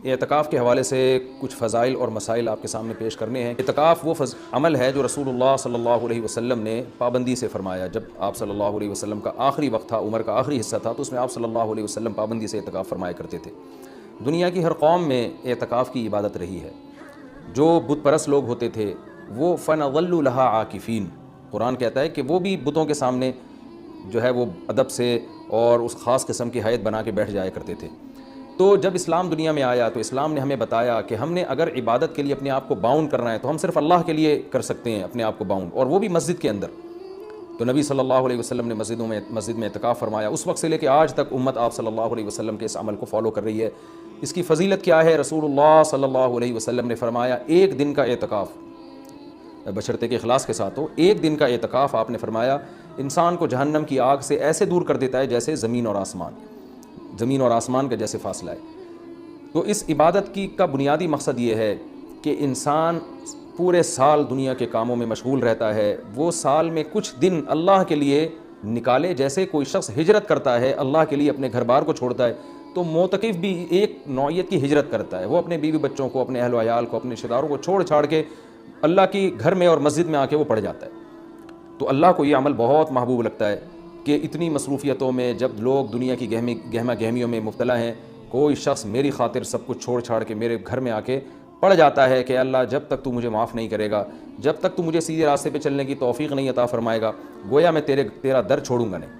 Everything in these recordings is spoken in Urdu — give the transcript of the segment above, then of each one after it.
اعتکاف کے حوالے سے کچھ فضائل اور مسائل آپ کے سامنے پیش کرنے ہیں۔ اعتکاف وہ عمل ہے جو رسول اللہ صلی اللہ علیہ وسلم نے پابندی سے فرمایا۔ جب آپ صلی اللہ علیہ وسلم کا آخری وقت تھا، عمر کا آخری حصہ تھا، تو اس میں آپ صلی اللہ علیہ وسلم پابندی سے اعتکاف فرمایا کرتے تھے۔ دنیا کی ہر قوم میں اعتکاف کی عبادت رہی ہے۔ جو بت پرست لوگ ہوتے تھے وہ فَنَظَلُّ لَهَا عَاكِفِينَ، قرآن کہتا ہے کہ وہ بھی بتوں کے سامنے جو ہے وہ ادب سے اور اس خاص قسم کی حیت بنا کے بیٹھ جایا کرتے تھے۔ تو جب اسلام دنیا میں آیا تو اسلام نے ہمیں بتایا کہ ہم نے اگر عبادت کے لیے اپنے آپ کو باؤنڈ کرنا ہے تو ہم صرف اللہ کے لیے کر سکتے ہیں اپنے آپ کو باؤنڈ، اور وہ بھی مسجد کے اندر۔ تو نبی صلی اللہ علیہ وسلم نے مسجد میں اعتکاف فرمایا۔ اس وقت سے لے کے آج تک امت آپ صلی اللہ علیہ وسلم کے اس عمل کو فالو کر رہی ہے۔ اس کی فضیلت کیا ہے؟ رسول اللہ صلی اللہ علیہ وسلم نے فرمایا ایک دن کا اعتکاف، بشرطے کے اخلاص کے ساتھ ہو، ایک دن کا اعتکاف آپ نے فرمایا انسان کو جہنم کی آگ سے ایسے دور کر دیتا ہے جیسے زمین اور آسمان کا جیسے فاصلہ ہے۔ تو اس عبادت کا بنیادی مقصد یہ ہے کہ انسان پورے سال دنیا کے کاموں میں مشغول رہتا ہے، وہ سال میں کچھ دن اللہ کے لیے نکالے۔ جیسے کوئی شخص ہجرت کرتا ہے اللہ کے لیے، اپنے گھر بار کو چھوڑتا ہے، تو معتکف بھی ایک نوعیت کی ہجرت کرتا ہے۔ وہ اپنے بیوی بچوں کو، اپنے اہل و عیال کو، اپنے رشتہ داروں کو چھوڑ چھاڑ کے اللہ کی گھر میں اور مسجد میں آ کے وہ پڑ جاتا ہے۔ تو اللہ کو یہ عمل بہت محبوب لگتا ہے کہ اتنی مصروفیتوں میں جب لوگ دنیا کی گہما گہمیوں میں مبتلا ہیں، کوئی شخص میری خاطر سب کچھ چھوڑ چھاڑ کے میرے گھر میں آ کے پڑ جاتا ہے کہ اللہ جب تک تو مجھے معاف نہیں کرے گا، جب تک تو مجھے سیدھے راستے پہ چلنے کی توفیق نہیں عطا فرمائے گا، گویا میں تیرا در چھوڑوں گا نہیں۔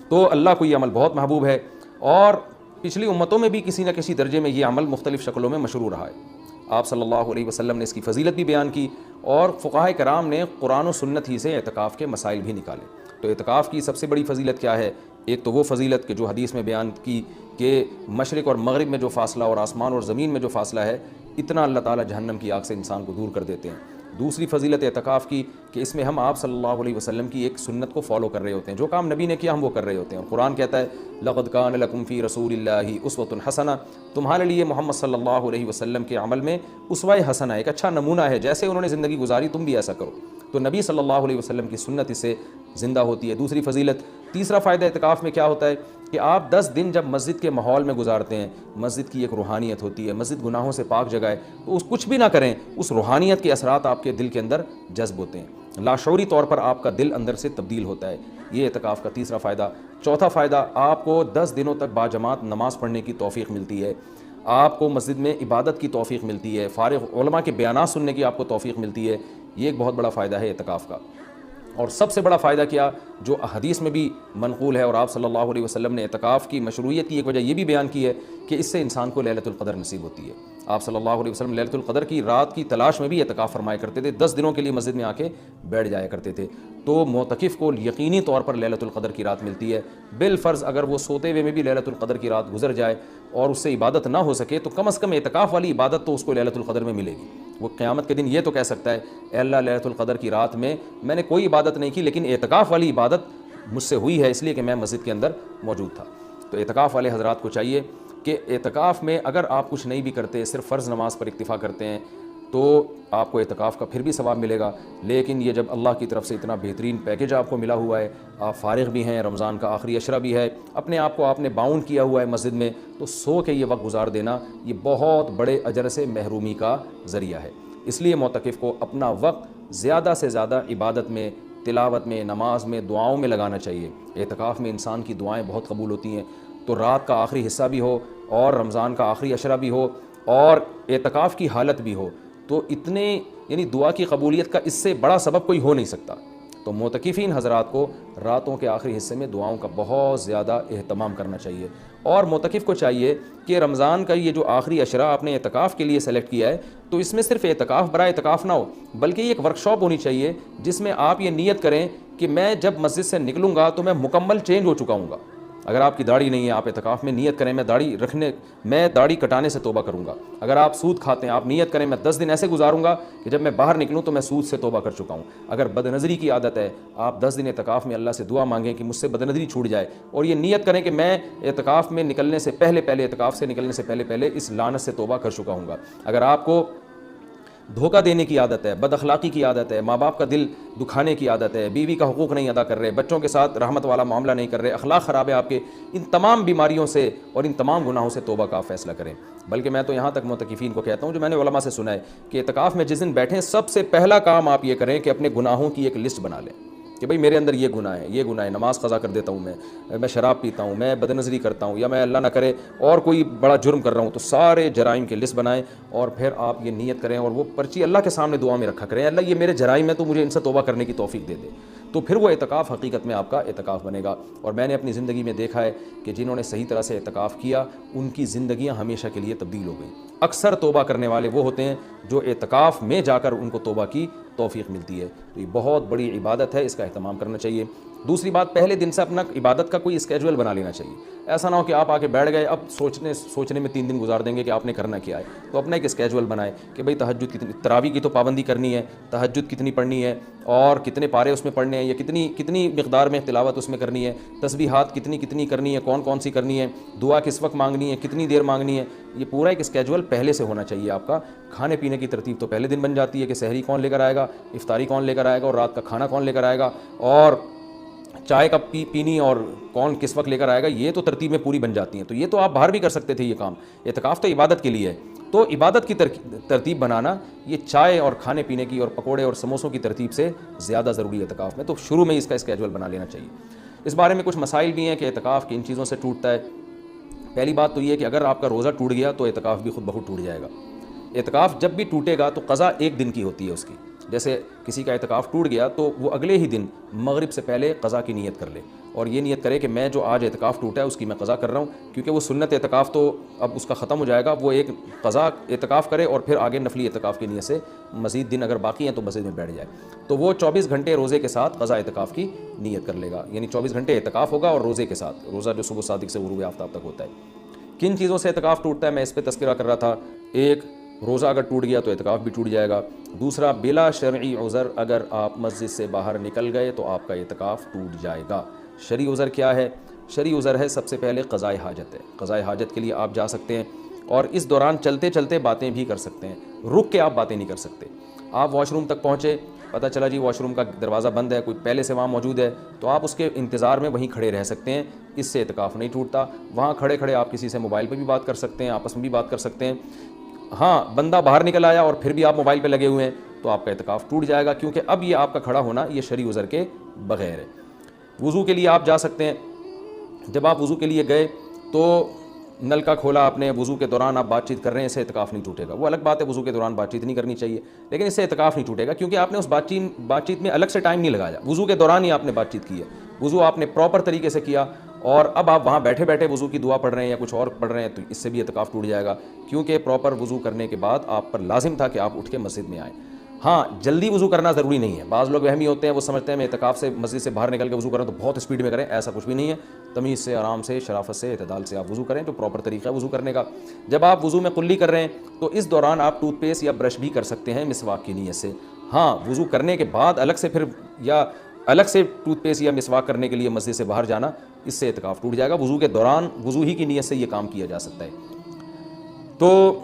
تو اللہ کو یہ عمل بہت محبوب ہے، اور پچھلی امتوں میں بھی کسی نہ کسی درجے میں یہ عمل مختلف شکلوں میں مشروع رہا ہے۔ آپ صلی اللہ علیہ وسلم نے اس کی فضیلت بھی بیان کی، اور فقہاء کرام نے قرآن و سنت ہی سے اعتکاف کے مسائل بھی نکالے۔ تو اعتکاف کی سب سے بڑی فضیلت کیا ہے؟ ایک تو وہ فضیلت کہ جو حدیث میں بیان کی کہ مشرق اور مغرب میں جو فاصلہ اور آسمان اور زمین میں جو فاصلہ ہے، اتنا اللہ تعالیٰ جہنم کی آگ سے انسان کو دور کر دیتے ہیں۔ دوسری فضیلت اعتکاف کی کہ اس میں ہم آپ صلی اللہ علیہ وسلم کی ایک سنت کو فالو کر رہے ہوتے ہیں، جو کام نبی نے کیا ہم وہ کر رہے ہوتے ہیں۔ اور قرآن کہتا ہے لَقَدْ كَانَ لَكُمْ فِي رَسُولِ اللَّهِ أُسْوَةٌ حَسَنَةٌ، تمہارے لیے محمد صلی اللہ علیہ وسلم کے عمل میں اسوہ حسنہ، ایک اچھا نمونہ ہے، جیسے انہوں نے زندگی گزاری تم بھی ایسا کرو۔ تو نبی صلی اللہ علیہ وسلم کی سنت اس سے زندہ ہوتی ہے۔ دوسری فضیلت، تیسرا فائدہ اعتکاف میں کیا ہوتا ہے کہ آپ 10 دن جب مسجد کے ماحول میں گزارتے ہیں، مسجد کی ایک روحانیت ہوتی ہے، مسجد گناہوں سے پاک جگہ ہے، تو اس کچھ بھی نہ کریں، اس روحانیت کے اثرات آپ کے دل کے اندر جذب ہوتے ہیں، لاشعوری طور پر آپ کا دل اندر سے تبدیل ہوتا ہے۔ یہ اعتکاف کا تیسرا فائدہ۔ چوتھا فائدہ، آپ کو 10 دنوں تک باجماعت نماز پڑھنے کی توفیق ملتی ہے، آپ کو مسجد میں عبادت کی توفیق ملتی ہے، فارغ علماء کے بیانات سننے کی آپ کو توفیق ملتی ہے۔ یہ ایک بہت بڑا فائدہ ہے اعتکاف کا۔ اور سب سے بڑا فائدہ کیا جو حدیث میں بھی منقول ہے، اور آپ صلی اللہ علیہ وسلم نے اعتکاف کی مشروعیت کی ایک وجہ یہ بھی بیان کی ہے کہ اس سے انسان کو لیلۃ القدر نصیب ہوتی ہے۔ آپ صلی اللہ علیہ وسلم لیلۃ القدر کی رات کی تلاش میں بھی اعتکاف فرمایا کرتے تھے، 10 دنوں کے لیے مسجد میں آ کے بیٹھ جایا کرتے تھے۔ تو معتکف کو یقینی طور پر لیلۃ القدر کی رات ملتی ہے۔ بالفرض اگر وہ سوتے ہوئے میں بھی لیلۃ القدر کی رات گزر جائے اور اس سے عبادت نہ ہو سکے، تو کم از کم اعتکاف والی عبادت تو اس کو لیلۃ القدر میں ملے گی۔ وہ قیامت کے دن یہ تو کہہ سکتا ہے اے اللہ لیلۃ القدر کی رات میں نے کوئی عبادت نہیں کی، لیکن اعتکاف والی عبادت مجھ سے ہوئی ہے، اس لیے کہ میں مسجد کے اندر موجود تھا۔ تو اعتکاف والے حضرات کو چاہیے کہ اعتکاف میں اگر آپ کچھ نہیں بھی کرتے، صرف فرض نماز پر اکتفا کرتے ہیں، تو آپ کو اعتکاف کا پھر بھی ثواب ملے گا۔ لیکن یہ جب اللہ کی طرف سے اتنا بہترین پیکیج آپ کو ملا ہوا ہے، آپ فارغ بھی ہیں، رمضان کا آخری عشرہ بھی ہے، اپنے آپ کو آپ نے باؤنڈ کیا ہوا ہے مسجد میں، تو سو کے یہ وقت گزار دینا یہ بہت بڑے اجر سے محرومی کا ذریعہ ہے۔ اس لیے معتکف کو اپنا وقت زیادہ سے زیادہ عبادت میں، تلاوت میں، نماز میں، دعاؤں میں لگانا چاہیے۔ اعتکاف میں انسان کی دعائیں بہت قبول ہوتی ہیں۔ تو رات کا آخری حصہ بھی ہو اور رمضان کا آخری عشرہ بھی ہو اور اعتکاف کی حالت بھی ہو، تو یعنی دعا کی قبولیت کا اس سے بڑا سبب کوئی ہو نہیں سکتا۔ تو معتکفین حضرات کو راتوں کے آخری حصے میں دعاؤں کا بہت زیادہ اہتمام کرنا چاہیے، اور معتکف کو چاہیے کہ رمضان کا یہ جو آخری عشرہ آپ نے اعتکاف کے لیے سلیکٹ کیا ہے، تو اس میں صرف اعتکاف برائے اعتکاف نہ ہو، بلکہ یہ ایک ورکشاپ ہونی چاہیے جس میں آپ یہ نیت کریں کہ میں جب مسجد سے نکلوں گا تو میں مکمل چینج ہو چکا ہوں گا۔ اگر آپ کی داڑھی نہیں ہے، آپ اعتکاف میں نیت کریں میں داڑھی کٹانے سے توبہ کروں گا۔ اگر آپ سود کھاتے ہیں، آپ نیت کریں میں 10 دن ایسے گزاروں گا کہ جب میں باہر نکلوں تو میں سود سے توبہ کر چکا ہوں۔ اگر بد نظری کی عادت ہے، آپ 10 دن اعتکاف میں اللہ سے دعا مانگیں کہ مجھ سے بد نظری چھوٹ جائے، اور یہ نیت کریں کہ میں اعتکاف میں نکلنے سے پہلے اعتکاف سے نکلنے سے پہلے اس لعنت سے توبہ کر چکا ہوں گا۔ اگر آپ کو دھوکہ دینے کی عادت ہے، بد اخلاقی کی عادت ہے، ماں باپ کا دل دکھانے کی عادت ہے، بیوی کا حقوق نہیں ادا کر رہے، بچوں کے ساتھ رحمت والا معاملہ نہیں کر رہے، اخلاق خراب ہے آپ کے، ان تمام بیماریوں سے اور ان تمام گناہوں سے توبہ کا فیصلہ کریں۔ بلکہ میں تو یہاں تک معتکفین کو کہتا ہوں، جو میں نے علماء سے سنا ہے، کہ اعتکاف میں جس دن بیٹھیں سب سے پہلا کام آپ یہ کریں کہ اپنے گناہوں کی ایک لسٹ بنا لیں کہ بھئی میرے اندر یہ گناہ ہے، یہ گناہ ہے، نماز قضا کر دیتا ہوں میں شراب پیتا ہوں، میں بدنظری کرتا ہوں، یا میں اللہ نہ کرے اور کوئی بڑا جرم کر رہا ہوں، تو سارے جرائم کی لسٹ بنائیں اور پھر آپ یہ نیت کریں اور وہ پرچی اللہ کے سامنے دعا میں رکھا کریں، اللہ یہ میرے جرائم ہے تو مجھے ان سے توبہ کرنے کی توفیق دے دے، تو پھر وہ اعتکاف حقیقت میں آپ کا اعتکاف بنے گا۔ اور میں نے اپنی زندگی میں دیکھا ہے کہ جنہوں نے صحیح طرح سے اعتکاف کیا ان کی زندگیاں ہمیشہ کے لیے تبدیل ہو گئیں۔ اکثر توبہ کرنے والے وہ ہوتے ہیں جو اعتکاف میں جا کر ان کو توبہ کی توفیق ملتی ہے، تو یہ بہت بڑی عبادت ہے، اس کا اہتمام کرنا چاہیے۔ دوسری بات، پہلے دن سے اپنا عبادت کا کوئی اسکیجول بنا لینا چاہیے، ایسا نہ ہو کہ آپ آ کے بیٹھ گئے اب سوچنے میں 3 دن گزار دیں گے کہ آپ نے کرنا کیا ہے، تو اپنا ایک اسکیجول بنائیں کہ بھئی تہجد کتنی، تراویح کی تو پابندی کرنی ہے، تہجد کتنی پڑھنی ہے اور کتنے پارے اس میں پڑھنے ہیں، یا کتنی مقدار میں تلاوت اس میں کرنی ہے، تسبیحات کتنی کرنی ہے، کون سی کرنی ہے، دعا کس وقت مانگنی ہے، کتنی دیر مانگنی ہے، یہ پورا ایک اسکیجول پہلے سے ہونا چاہیے آپ کا۔ کھانے پینے کی ترتیب تو پہلے دن بن جاتی ہے کہ سحری کون لے کر آئے گا، افطاری کون لے کر آئے گا اور رات کا کھانا کون لے کر آئے گا، اور چائے کب پینی اور کون کس وقت لے کر آئے گا، یہ تو ترتیب میں پوری بن جاتی ہیں۔ تو یہ تو آپ باہر بھی کر سکتے تھے یہ کام، اعتکاف تو عبادت کے لیے ہے، تو عبادت کی ترتیب بنانا یہ چائے اور کھانے پینے کی اور پکوڑے اور سموسوں کی ترتیب سے زیادہ ضروری ہے اعتکاف میں، تو شروع میں اس کا اسکیجول بنا لینا چاہیے۔ اس بارے میں کچھ مسائل بھی ہیں کہ اعتکاف کن چیزوں سے ٹوٹتا ہے۔ پہلی بات تو یہ ہے کہ اگر آپ کا روزہ ٹوٹ گیا تو اعتکاف بھی خود بخود ٹوٹ جائے گا۔ اعتکاف جب بھی ٹوٹے گا تو قضا 1 دن کی ہوتی ہے اس کی، جیسے کسی کا اعتکاف ٹوٹ گیا تو وہ اگلے ہی دن مغرب سے پہلے قضا کی نیت کر لے اور یہ نیت کرے کہ میں جو آج اعتکاف ٹوٹا ہے اس کی میں قضا کر رہا ہوں، کیونکہ وہ سنت اعتکاف تو اب اس کا ختم ہو جائے گا، وہ ایک قضا اعتکاف کرے اور پھر آگے نفلی اعتکاف کی نیت سے مزید دن اگر باقی ہیں تو مسجد میں بیٹھ جائے، تو وہ 24 گھنٹے روزے کے ساتھ قضا اعتکاف کی نیت کر لے گا، یعنی 24 گھنٹے اعتکاف ہوگا اور روزے کے ساتھ، روزہ جو صبح صادق سے غروب آفتاب تک ہوتا ہے۔ کن چیزوں سے اعتکاف ٹوٹتا ہے میں اس پہ تذکرہ کر رہا تھا۔ ایک، روزہ اگر ٹوٹ گیا تو اعتکاف بھی ٹوٹ جائے گا۔ دوسرا، بلا شرعی عذر اگر آپ مسجد سے باہر نکل گئے تو آپ کا اعتکاف ٹوٹ جائے گا۔ شرعی عذر کیا ہے؟ شرعی عذر ہے سب سے پہلے قضائے حاجت ہے، قضائے حاجت کے لیے آپ جا سکتے ہیں اور اس دوران چلتے چلتے باتیں بھی کر سکتے ہیں، رک کے آپ باتیں نہیں کر سکتے۔ آپ واش روم تک پہنچے، پتہ چلا جی واش روم کا دروازہ بند ہے، کوئی پہلے سے وہاں موجود ہے، تو آپ اس کے انتظار میں وہیں کھڑے رہ سکتے ہیں، اس سے اعتکاف نہیں ٹوٹتا۔ وہاں کھڑے کھڑے آپ کسی سے موبائل پہ بھی بات کر سکتے ہیں، آپس میں بھی بات کر سکتے ہیں۔ ہاں، بندہ باہر نکل آیا اور پھر بھی آپ موبائل پہ لگے ہوئے ہیں تو آپ کا اعتکاف ٹوٹ جائے گا، کیونکہ اب یہ آپ کا کھڑا ہونا یہ شرعی عذر کے بغیر ہے۔ وضو کے لیے آپ جا سکتے ہیں، جب آپ وضو کے لیے گئے تو نل کا کھولا آپ نے، وضو کے دوران آپ بات چیت کر رہے ہیں، اس سے اعتکاف نہیں ٹوٹے گا۔ وہ الگ بات ہے وضو کے دوران بات چیت نہیں کرنی چاہیے، لیکن اس سے اعتکاف نہیں ٹوٹے گا کیونکہ آپ نے اس بات چیت میں الگ سے ٹائم نہیں لگایا، وضو کے دوران ہی آپ نے بات چیت کی ہے، وضو آپ نے پراپر طریقے سے کیا اور اب آپ وہاں بیٹھے بیٹھے وضو کی دعا پڑھ رہے ہیں یا کچھ اور پڑھ رہے ہیں تو اس سے بھی اعتکاف ٹوٹ جائے گا، کیونکہ پراپر وضو کرنے کے بعد آپ پر لازم تھا کہ آپ اٹھ کے مسجد میں آئیں۔ ہاں، جلدی وضو کرنا ضروری نہیں ہے، بعض لوگ وہمی ہوتے ہیں، وہ سمجھتے ہیں میں اعتکاف سے مسجد سے باہر نکل کے وضو کروں تو بہت اسپیڈ میں کریں، ایسا کچھ بھی نہیں ہے، تمیز سے، آرام سے، شرافت سے، اعتدال سے آپ وضو کریں، جو پراپر طریقہ ہے وضو کرنے کا۔ جب آپ وضو میں قلی کر رہے ہیں تو اس دوران آپ ٹوتھ پیسٹ یا برش بھی کر سکتے ہیں مسواک کی نیت سے۔ ہاں، وضو کرنے کے بعد الگ سے ٹوتھ پیسٹ یا مسواک کرنے کے لیے مسجد سے باہر جانا، اس سے اعتکاف ٹوٹ جائے گا۔ وضو کے دوران وضو ہی کی نیت سے یہ کام کیا جا سکتا ہے، تو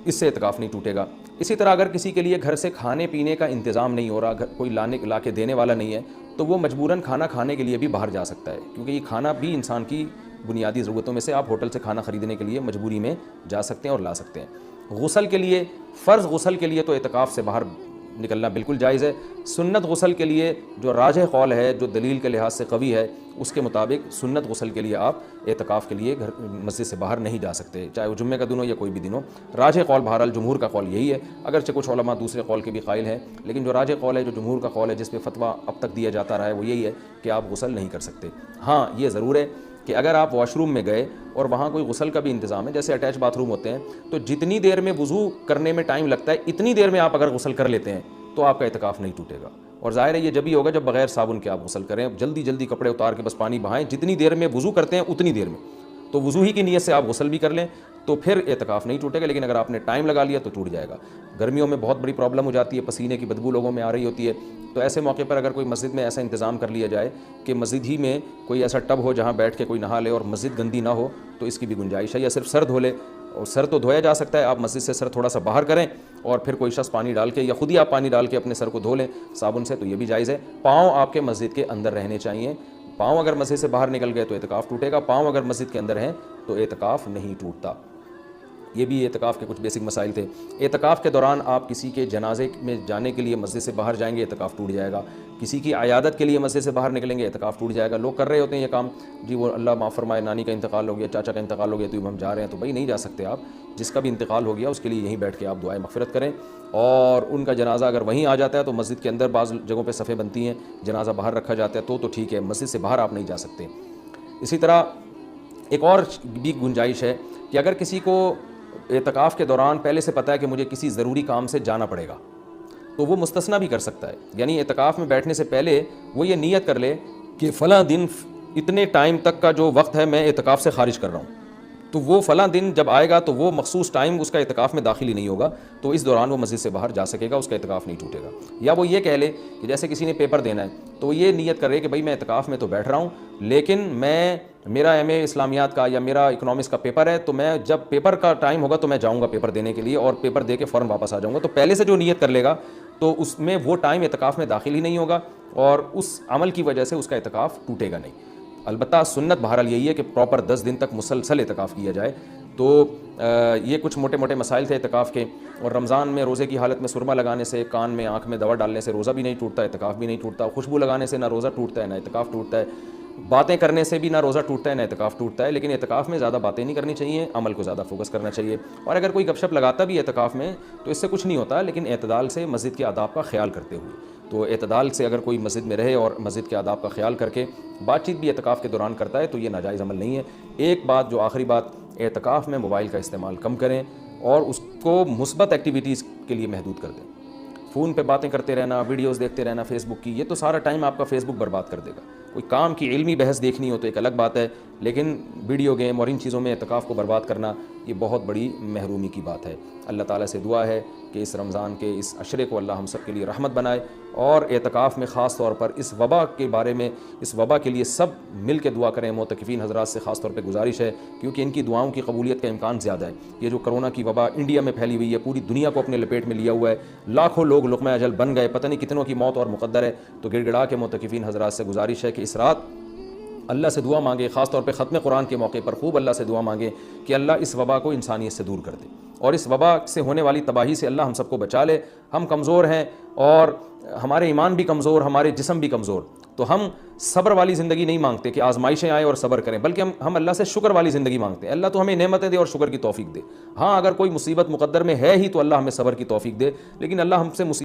اس سے اعتکاف نہیں ٹوٹے گا۔ اسی طرح اگر کسی کے لیے گھر سے کھانے پینے کا انتظام نہیں ہو رہا، کوئی لا کے دینے والا نہیں ہے، تو وہ مجبوراً کھانا کھانے کے لیے بھی باہر جا سکتا ہے، کیونکہ یہ کھانا بھی انسان کی بنیادی ضرورتوں میں سے، آپ ہوٹل سے کھانا خریدنے کے لیے مجبوری میں جا سکتے ہیں اور لا سکتے ہیں۔ غسل کے لیے، فرض غسل کے لیے تو اعتکاف سے باہر نکلنا بالکل جائز ہے۔ سنت غسل کے لیے جو راجح قول ہے، جو دلیل کے لحاظ سے قوی ہے، اس کے مطابق سنت غسل کے لیے آپ اعتکاف کے لیے مسجد سے باہر نہیں جا سکتے، چاہے وہ جمعہ کا دن ہو یا کوئی بھی دن ہو۔ راجح قول بہرحال جمہور کا قول یہی ہے، اگرچہ کچھ علماء دوسرے قول کے بھی قائل ہیں، لیکن جو راجح قول ہے، جو جمہور کا قول ہے، جس پہ فتویٰ اب تک دیا جاتا رہا ہے، وہ یہی ہے کہ آپ غسل نہیں کر سکتے۔ ہاں، یہ ضرور ہے کہ اگر آپ واش روم میں گئے اور وہاں کوئی غسل کا بھی انتظام ہے، جیسے اٹیچ باتھ روم ہوتے ہیں، تو جتنی دیر میں وضو کرنے میں ٹائم لگتا ہے اتنی دیر میں آپ اگر غسل کر لیتے ہیں تو آپ کا اعتکاف نہیں ٹوٹے گا۔ اور ظاہر ہے یہ جب ہی ہوگا جب بغیر صابن کے آپ غسل کریں، جلدی جلدی کپڑے اتار کے بس پانی بہائیں، جتنی دیر میں وضو کرتے ہیں اتنی دیر میں، تو وضو ہی کی نیت سے آپ غسل بھی کر لیں تو پھر اعتکاف نہیں ٹوٹے گا، لیکن اگر آپ نے ٹائم لگا لیا تو ٹوٹ جائے گا۔ گرمیوں میں بہت بڑی پرابلم ہو جاتی ہے، پسینے کی بدبو لوگوں میں آ رہی ہوتی ہے، تو ایسے موقع پر اگر کوئی مسجد میں ایسا انتظام کر لیا جائے کہ مسجد ہی میں کوئی ایسا ٹب ہو جہاں بیٹھ کے کوئی نہا لے اور مسجد گندی نہ ہو، تو اس کی بھی گنجائش ہے، یا صرف سر دھو لے اور سر تو دھویا جا سکتا ہے، آپ مسجد سے سر تھوڑا سا باہر کریں اور پھر کوئی شخص پانی ڈال کے یا خود ہی آپ پانی ڈال کے اپنے سر کو دھو لیں صابن سے، تو یہ بھی جائز ہے۔ پاؤں آپ کے مسجد کے اندر رہنے چاہیے، پاؤں اگر مسجد سے باہر نکل گئے تو اعتکاف ٹوٹے گا، پاؤں اگر مسجد کے اندر ہیں تو اعتکاف نہیں ٹوٹتا۔ یہ بھی اعتکاف کے کچھ بیسک مسائل تھے۔ اعتکاف کے دوران آپ کسی کے جنازے میں جانے کے لیے مسجد سے باہر جائیں گے، اعتکاف ٹوٹ جائے گا۔ کسی کی عیادت کے لیے مسجد سے باہر نکلیں گے، اعتکاف ٹوٹ جائے گا۔ لوگ کر رہے ہوتے ہیں یہ کام، جی وہ اللہ معاف فرمائے نانی کا انتقال ہو گیا، چاچا کا انتقال ہو گیا تو ہم جا رہے ہیں، تو بھائی نہیں جا سکتے آپ، جس کا بھی انتقال ہو گیا اس کے لیے یہیں بیٹھ کے آپ دعائیں مغفرت کریں، اور ان کا جنازہ اگر وہیں آ جاتا ہے تو مسجد کے اندر بعض جگہوں پہ صفیں بنتی ہیں، جنازہ باہر رکھا جاتا ہے تو ٹھیک ہے، مسجد سے باہر آپ نہیں جا سکتے۔ اسی طرح ایک اور بھی گنجائش ہے کہ اگر کسی کو اعتکاف کے دوران پہلے سے پتہ ہے کہ مجھے کسی ضروری کام سے جانا پڑے گا تو وہ مستثنیٰ بھی کر سکتا ہے، یعنی اعتکاف میں بیٹھنے سے پہلے وہ یہ نیت کر لے کہ فلاں دن اتنے ٹائم تک کا جو وقت ہے میں اعتکاف سے خارج کر رہا ہوں، تو وہ فلاں دن جب آئے گا تو وہ مخصوص ٹائم اس کا اعتکاف میں داخل ہی نہیں ہوگا، تو اس دوران وہ مسجد سے باہر جا سکے گا، اس کا اعتکاف نہیں ٹوٹے گا۔ یا وہ یہ کہہ لے کہ جیسے کسی نے پیپر دینا ہے تو وہ یہ نیت کر رہے کہ بھائی میں اعتکاف میں تو بیٹھ رہا ہوں، لیکن میرا ایم اے اسلامیات کا یا میرا اکنامکس کا پیپر ہے، تو میں جب پیپر کا ٹائم ہوگا تو میں جاؤں گا پیپر دینے کے لیے اور پیپر دے کے فوراً واپس آ جاؤں گا، تو پہلے سے جو نیت کر لے گا تو اس میں وہ ٹائم اعتکاف میں داخل ہی نہیں ہوگا اور اس عمل کی وجہ سے اس کا اعتکاف ٹوٹے گا نہیں۔ البتہ سنت بہرحال یہی ہے کہ پراپر 10 دن تک مسلسل اعتکاف کیا جائے۔ تو یہ کچھ موٹے موٹے مسائل تھے اعتکاف کے، اور رمضان میں روزے کی حالت میں سرما لگانے سے، کان میں آنکھ میں دوا ڈالنے سے روزہ بھی نہیں ٹوٹتا، اعتکاف بھی نہیں ٹوٹتا، خوشبو لگانے سے نہ روزہ ٹوٹتا ہے نہ اعتکاف ٹوٹتا ہے، باتیں کرنے سے بھی نہ روزہ ٹوٹتا ہے نہ اعتکاف ٹوٹتا ہے، لیکن اعتکاف میں زیادہ باتیں نہیں کرنی چاہیے، عمل کو زیادہ فوکس کرنا چاہیے، اور اگر کوئی گپ شپ لگاتا بھی ہے اعتکاف میں تو اس سے کچھ نہیں ہوتا، لیکن اعتدال سے مسجد کے آداب کا خیال کرتے ہوئے، تو اعتدال سے اگر کوئی مسجد میں رہے اور مسجد کے آداب کا خیال کر کے بات چیت بھی اعتکاف کے دوران کرتا ہے تو یہ ناجائز عمل نہیں ہے۔ ایک بات جو آخری بات، اعتکاف میں موبائل کا استعمال کم کریں اور اس کو مثبت ایکٹیویٹیز کے لیے محدود کر دیں۔ فون پہ باتیں کرتے رہنا، ویڈیوز دیکھتے رہنا فیس بک کی، یہ تو سارا ٹائم آپ کا فیس بک برباد کر دے گا۔ کوئی کام کی علمی بحث دیکھنی ہو تو ایک الگ بات ہے، لیکن ویڈیو گیم اور ان چیزوں میں اعتکاف کو برباد کرنا یہ بہت بڑی محرومی کی بات ہے۔ اللہ تعالیٰ سے دعا ہے کہ اس رمضان کے اس عشرے کو اللہ ہم سب کے لیے رحمت بنائے، اور اعتکاف میں خاص طور پر اس وبا کے بارے میں، اس وبا کے لیے سب مل کے دعا کریں۔ معتکفین حضرات سے خاص طور پہ گزارش ہے کیونکہ ان کی دعاؤں کی قبولیت کا امکان زیادہ ہے۔ یہ جو کرونا کی وبا انڈیا میں پھیلی ہوئی ہے، پوری دنیا کو اپنے لپیٹ میں لیا ہوا ہے، لاکھوں لوگ لقمہ اجل بن گئے، پتہ نہیں کتنوں کی موت اور مقدر ہے، تو گڑ گڑا کے معتکفین حضرات سے گزارش ہے کہ اس رات اللہ سے دعا مانگے، خاص طور پہ ختم قرآن کے موقع پر خوب اللہ سے دعا مانگے کہ اللہ اس وبا کو انسانیت سے دور کر دے، اور اس وبا سے ہونے والی تباہی سے اللہ ہم سب کو بچا لے۔ ہم کمزور ہیں اور ہمارے ایمان بھی کمزور، ہمارے جسم بھی کمزور، تو ہم صبر والی زندگی نہیں مانگتے کہ آزمائشیں آئیں اور صبر کریں، بلکہ ہم اللہ سے شکر والی زندگی مانگتے ہیں۔ اللہ تو ہمیں نعمتیں دے اور شکر کی توفیق دے۔ ہاں اگر کوئی مصیبت مقدر میں ہے ہی تو اللہ ہمیں صبر کی توفیق دے، لیکن اللہ ہم سے